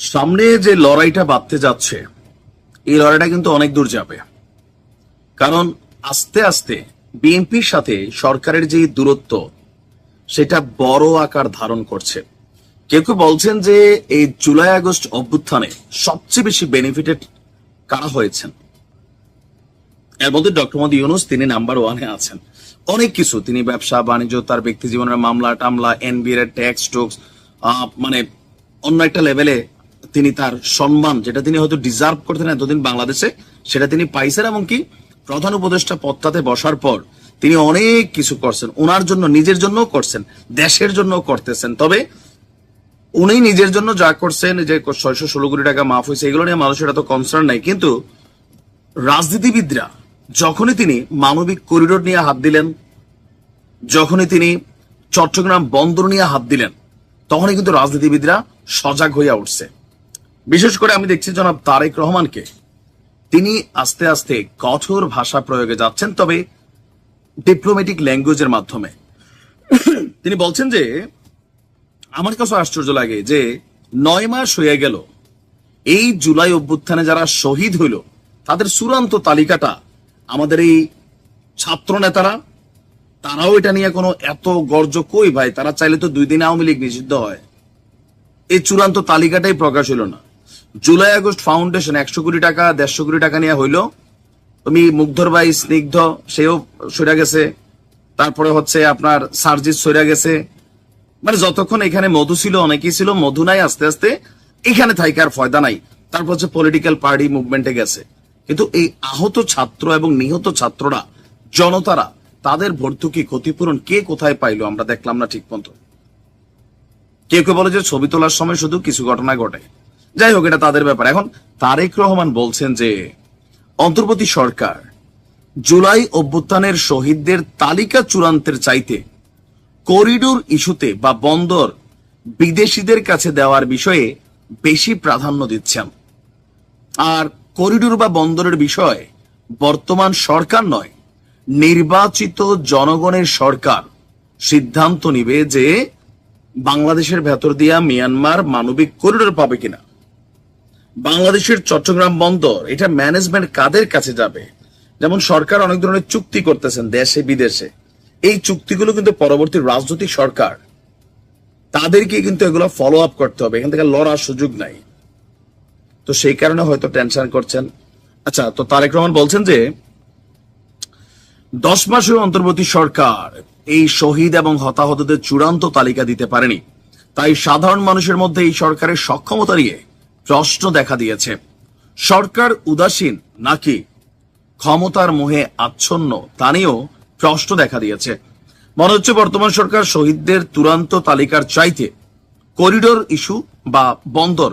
সামনে যে লড়াইটা বাঁধতে যাচ্ছে এই লড়াইটা কিন্তু অনেক দূর যাবে। কারণ আস্তে আস্তে বিএনপির সাথে সরকারের যে দূরত্ব সেটা বড় আকার ধারণ করছে। কেউ কেউ বলছেন যে এই জুলাই আগস্ট অভ্যুত্থানে সবচেয়ে বেশি বেনিফিটেড কারা হয়েছেন, এর মধ্যে ডক্টর মোহাম্মদ ইউনূস তিনি নাম্বার ওয়ানে আছেন। অনেক কিছু তিনি ব্যবসা বাণিজ্য, তার ব্যক্তি জীবনের মামলা টামলা, এনবিআর এর ট্যাক্স টোক্স, মানে অন্য একটা লেভেলে তিনি তার সম্মান যেটা তিনি হয়তো ডিজার্ভ করতেন এতদিন বাংলাদেশে সেটা তিনি পাইছেন। এবং কি প্রধান উপদেষ্টা পদটাতে বসার পর তিনি অনেক কিছু করছেন, ওনার জন্য নিজের জন্য করছেন, দেশের জন্য করতেছেন। তবে উনি নিজের জন্য যা করছেন, যে 616 কোটি টাকা মাফ হয়েছে, এগুলো নিয়ে মানুষের এত কনসার্ন নাই। কিন্তু রাজনীতিবিদরা যখনই তিনি মানবিক করিডোর নিয়ে হাত দিলেন, যখনই তিনি চট্টগ্রাম বন্দর নিয়ে হাত দিলেন, তখনই কিন্তু রাজনীতিবিদরা সজাগ হইয়া উঠছে। বিশেষ করে আমি দেখছি জনাব তারেক রহমানকে, তিনি আস্তে আস্তে কঠোর ভাষা প্রয়োগে যাচ্ছেন, তবে ডিপ্লোম্যাটিক ল্যাঙ্গুয়েজের মাধ্যমে। তিনি বলছেন যে আমার কাছে আশ্চর্য লাগে যে 9 মাস হয়ে গেল এই জুলাই অভ্যুত্থানে যারা শহীদ হইল তাদের চূড়ান্ত তালিকাটা আমাদের এই ছাত্র নেতারা, তারাও এটা নিয়ে কোনো এত গর্জ কই ভাই? তারা চাইলে তো 2 দিনে আওয়ামী লীগ নিষিদ্ধ হয়। এই চূড়ান্ত তালিকাটাই প্রকাশ হইল না। জুলাই আগস্ট ফাউন্ডেশন 100 কোটি টাকা 150 কোটি টাকা নিয়ে হইলো, তুমি মুগ্ধর ভাই স্নিগ্ধ সেও সরে গেছে, তারপরে হচ্ছে আপনার সার্জিস সরে গেছে। মানে যতক্ষণ এখানে মধু ছিল অনেকেই ছিল, মধু নাই, আস্তে আস্তে এখানে থাইকার ফয়দা নাই। তারপর হচ্ছে পলিটিক্যাল পার্টি মুভমেন্টে গেছে। কিন্তু এই আহত ছাত্র এবং নিহত ছাত্ররা, জনতারা, তাদের ভর্তুকি ক্ষতিপূরণ কে কোথায় পাইলো আমরা দেখলাম না ঠিক মতো। কেউ কেউ বলে যে ছবি তোলার সময় শুধু কিছু ঘটনা ঘটে। যাই হোক, এটা তাদের ব্যাপার। এখন তারেক রহমান বলছেন যে অন্তর্বর্তী সরকার জুলাই অভ্যুত্থানের শহীদদের তালিকা চূড়ান্তের চাইতে করিডোর ইস্যুতে বা বন্দর বিদেশিদের কাছে দেওয়ার বিষয়ে বেশি প্রাধান্য দিচ্ছেন। আর করিডোর বা বন্দরের বিষয়ে বর্তমান সরকার নয়, নির্বাচিত জনগণের সরকার সিদ্ধান্ত নিবে যে বাংলাদেশের ভেতর দিয়া মিয়ানমার মানবিক করিডোর পাবে কিনা। বাংলাদেশের চট্টগ্রাম বন্দর, এটা ম্যানেজমেন্ট কাদের কাছে যাবে? যেমন সরকার অনেক ধরনের চুক্তি করতেছেন দেশে বিদেশে, এই চুক্তিগুলো কিন্তু পরবর্তী রাজনৈতিক সরকার তাদেরকে কিন্তু এগুলো ফলো আপ করতে হবে, এখান থেকে লড়ার সুযোগ নাই। তো সেই কারণে হয়তো টেনশন করছেন। আচ্ছা, তো তারেক রহমান বলছেন যে 10 মাসের অন্তর্বর্তী সরকার এই শহীদ এবং হতাহতদের চূড়ান্ত তালিকা দিতে পারেনি, তাই সাধারণ মানুষের মধ্যে এই সরকারের সক্ষমতা নিয়ে প্রশ্ন দেখা দিয়েছে। সরকার উদাসীন নাকি ক্ষমতার মোহে আচ্ছন্ন তা নিয়েও প্রশ্ন দেখা দিয়েছে। মনে হচ্ছে বর্তমান সরকার শহীদদের চূড়ান্ত তালিকার চাইতে করিডোর ইস্যু বা বন্দর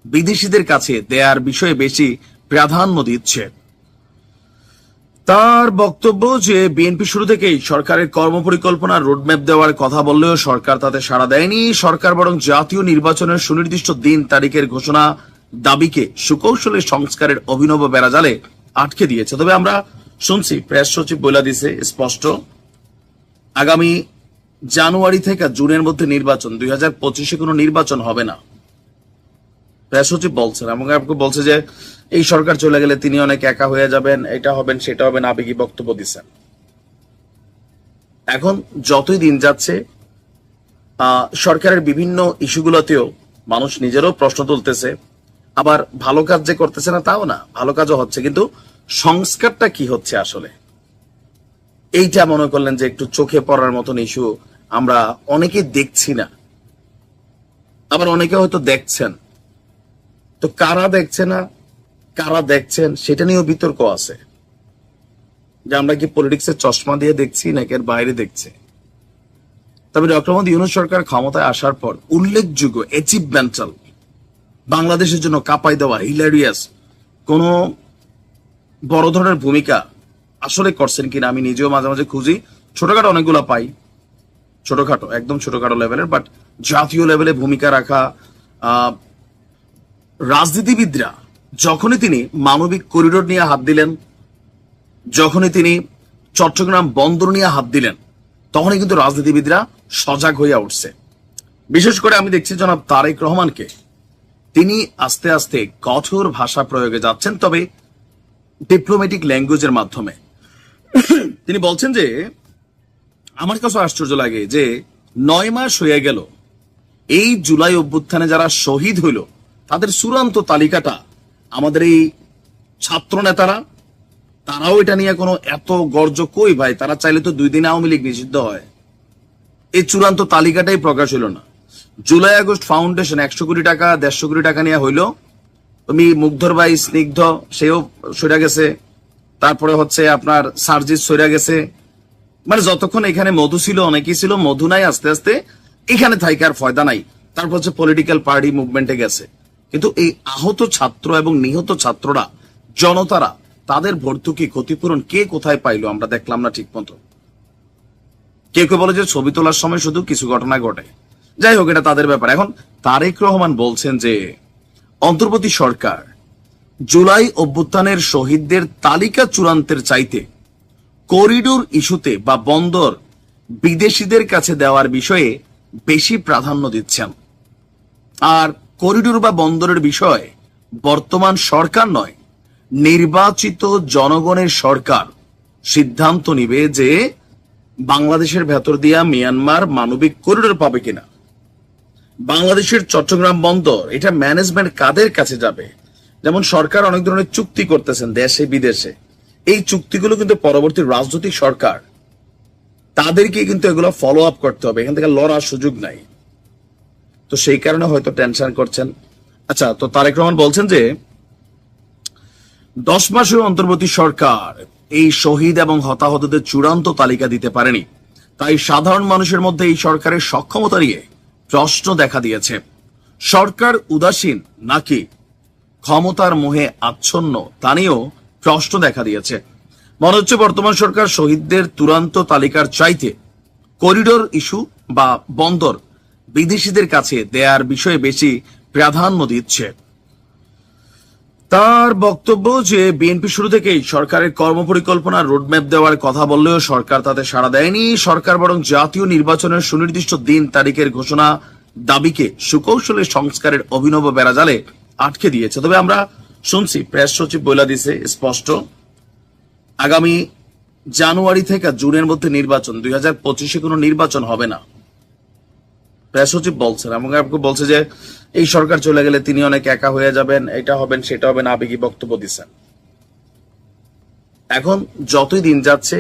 বিদেশিদের কাছে দেয়ার বিষয়ে বেশি প্রাধান্য দিচ্ছে। তার বক্তব্য যে বিএনপি শুরু থেকেই সরকারের কর্মপরিকল্পনা রোডম্যাপ দেওয়ার কথা বললেও সরকার তাতে সাড়া দেয়নি। সরকার বরং জাতীয় নির্বাচনের সুনির্দিষ্ট দিন তারিখের ঘোষণা দাবিকে সুকৌশলে সংস্কারের অভিনব বেড়াজালে আটকে দিয়েছে। তবে আমরা শুনছি প্রেস সচিব বলে দিছে স্পষ্ট, আগামী জানুয়ারি থেকে জুনের মধ্যে নির্বাচন, 2025-এ কোনো নির্বাচন হবে না। প্রেস সচিব বলছেন এবং বলছে যে এই সরকার চলে গেলে তিনি অনেক একা হয়ে যাবেন, এটা হবেন সেটা হবেন, আবেগী বক্তব্য দিচ্ছেন। এখন যতই দিন যাচ্ছে সরকারের বিভিন্ন ইস্যুগুলোতেও মানুষ নিজেরও প্রশ্ন তুলতেছে। আবার ভালো কাজ যে করতেছে না তাও না, ভালো কাজও হচ্ছে, কিন্তু সংস্কারটা কি হচ্ছে আসলে, এইটা মনে করলেন যে একটু চোখে পড়ার মতন ইস্যু আমরা অনেকে দেখছি না, আবার অনেকে হয়তো দেখছেন। তো কারা দেখছে না কারা দেখছেন সেটা নিয়েও বিতর্ক আছে, যে আমরা কি পলিটিক্সের চশমা দিয়ে দেখছি নাকি এর বাইরে দেখছি। তবে ডক্টর মোহাম্মদ ইউনূস সরকার ক্ষমতায় আসার পর উল্লেখযোগ্য অ্যাচিভমেন্টাল, বাংলাদেশের জন্য কাঁপাই দেওয়া, হিলারিয়াস কোন বড় ধরনের ভূমিকা আসলে করছেন কিনা আমি নিজেও মাঝে মাঝে খুঁজি। ছোটখাটো অনেকগুলা পাই, ছোটখাটো একদম ছোটখাটো লেভেলের, বাট জাতীয় লেভেলে ভূমিকা রাখা। রাজনীতিবিদরা যখনই তিনি মানবিক করিডোর নিয়ে হাত দিলেন, যখনই তিনি চট্টগ্রাম বন্দর নিয়ে হাত দিলেন, তখনই কিন্তু রাজনীতিবিদরা সজাগ হইয়া উঠছে। বিশেষ করে আমি দেখছি জনাব তারেক রহমানকে, তিনি আস্তে আস্তে কঠোর ভাষা প্রয়োগে যাচ্ছেন, তবে ডিপ্লোম্যাটিক ল্যাঙ্গুয়েজের মাধ্যমে। তিনি বলছেন যে আমার কাছে আশ্চর্য লাগে যে 9 মাস হয়ে গেল এই জুলাই অভ্যুত্থানে যারা শহীদ হইল তাদের চূড়ান্ত তালিকাটা আমাদের এই ছাত্র নেতারা, তারাও এটা নিয়ে কোনো এত গর্জ কই ভাই? তারা চাইলে তো 2 দিন আওয়ামী লীগ নিষিদ্ধ হয়। এই চূড়ান্ত তালিকাটাই প্রকাশ হইল না। জুলাই আগস্ট ফাউন্ডেশন 100 কোটি টাকা 150 কোটি টাকা নিয়ে হইলো, তুমি মুগ্ধর ভাই স্নিগ্ধ সেও সরে গেছে, তারপরে হচ্ছে আপনার সার্জিস সরে গেছে, মানে যতক্ষণ এখানে মধু ছিল অনেকেই ছিল, মধু নাই, আস্তে আস্তে এখানে থাইকার ফয়দা নাই, তারপর হচ্ছে পলিটিক্যাল পার্টি মুভমেন্টে গেছে। কিন্তু এই আহত ছাত্র এবং নিহত ছাত্ররা, জনতারা, তাদের ভর্তুকি ক্ষতিপূরণ কে কোথায় পাইলো আমরা দেখলাম না ঠিক মতো। কেউ কেউ বলে যে ছবি তোলার সময় শুধু কিছু ঘটনা ঘটে, যাই হোক এটা তাদের ব্যাপার। এখন তারেক রহমান বলছেন যে অন্তর্বর্তী সরকার জুলাই অভ্যুত্থানের শহীদদের তালিকা চূড়ান্তের চাইতে করিডোর ইস্যুতে বা বন্দর বিদেশিদের কাছে দেওয়ার বিষয়ে বেশি প্রাধান্য দিচ্ছেন। আর করিডোর বা বন্দরের বিষয়ে বর্তমান সরকার নয়, নির্বাচিত জনগণের সরকার সিদ্ধান্ত নিবে যে বাংলাদেশের ভেতর দিয়া মিয়ানমার মানবিক করিডোর পাবে কিনা। বাংলাদেশের চট্টগ্রাম বন্দর, এটা ম্যানেজমেন্ট কাদের কাছে যাবে? যেমন সরকার অনেক ধরনের চুক্তি করতেছেন দেশে বিদেশে, এই চুক্তিগুলো কিন্তু পরবর্তী রাজনৈতিক সরকার তাদেরকে কিন্তু এগুলো ফলো আপ করতে হবে, এখান থেকে লড়ার সুযোগ নাই। তো সেই কারণে হয়তো টেনশন করছেন। আচ্ছা, তো তারেক রহমান বলছেন যে 10 মাসের অন্তর্বর্তী সরকার এই শহীদ এবং হতাহতদের চূড়ান্ত তালিকা দিতে পারেনি, তাই সাধারণ মানুষের মধ্যে এই সরকারের সক্ষমতা নিয়ে প্রশ্ন দেখা দিয়েছে। সরকার উদাসীন নাকি ক্ষমতার মোহে আচ্ছন্ন তা নিয়েও প্রশ্ন দেখা দিয়েছে। মনে হচ্ছে বর্তমান সরকার শহীদদের চূড়ান্ত তালিকার চাইতে করিডোর ইস্যু বা বন্দর বিদেশিদের কাছে দেয়ার বিষয়ে বেশি প্রাধান্য দিচ্ছে। তার বক্তব্য যে বিএনপি শুরু থেকেই সরকারের কর্মপরিকল্পনা রোডম্যাপ দেওয়ার কথা বললেও সরকার তাতে সাড়া দেয়নি। সরকার বরং জাতীয় নির্বাচনের সুনির্দিষ্ট দিন তারিখের ঘোষণা দাবিকে সুকৌশলে সংস্কারের অভিনব বেড়াজালে আটকে দিয়েছে। তবে আমরা শুনছি প্রেস সচিব বলে দিছে স্পষ্ট, আগামী জানুয়ারি থেকে জুনের মধ্যে নির্বাচন, 2025-এ কোনো নির্বাচন হবে না। প্রেস সচিব বলছেন এবং বলছে যে এই সরকার চলে গেলে তিনি অনেক একা হয়ে যাবেন, এটা হবেন সেটা হবেন, আবেগী বক্তব্য দিচ্ছেন। এখন যতই দিন যাচ্ছে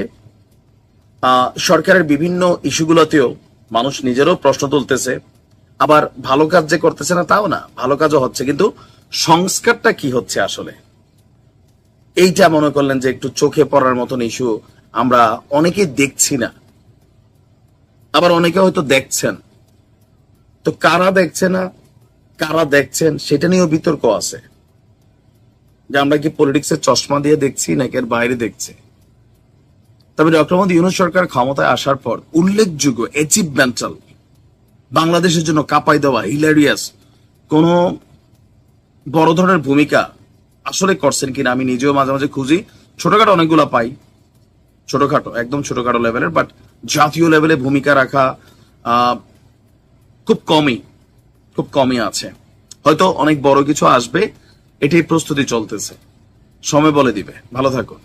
সরকারের বিভিন্ন ইস্যুগুলোতেও মানুষ নিজেরও প্রশ্ন তুলতেছে, আবার ভালো কাজ যে করতেছে না তাও না, ভালো কাজও হচ্ছে, কিন্তু সংস্কারটা কি হচ্ছে আসলে এইটা মনে করলেন যে একটু চোখে পড়ার মতন ইস্যু আমরা অনেকে দেখছি না, আবার অনেকে হয়তো দেখছেন। তো কারা দেখছে না কারা দেখছেন সেটা নিয়েও বিতর্ক আছে, যে আমরা কি পলিটিক্সের চশমা দিয়ে দেখছি নাকি এর বাইরে দেখছি। তবে ডক্টর মোহাম্মদ ইউনূস সরকার ক্ষমতায় আসার পর উল্লেখযোগ্য অ্যাচিভমেন্টাল, বাংলাদেশের জন্য কাঁপাই দেওয়া, হিলারিয়াস কোন বড় ধরনের ভূমিকা আসলে করছেন কিনা আমি নিজেও মাঝে মাঝে খুঁজি। ছোটখাটো অনেকগুলা পাই, ছোটখাটো একদম ছোটখাটো লেভেলের, বাট জাতীয় লেভেলে ভূমিকা রাখা খুব কমই আছে। হয়তো অনেক বড় কিছু আসবে, এটাই প্রস্তুতি চলতেছে, সময় বলে দিবে। ভালো থাকুন।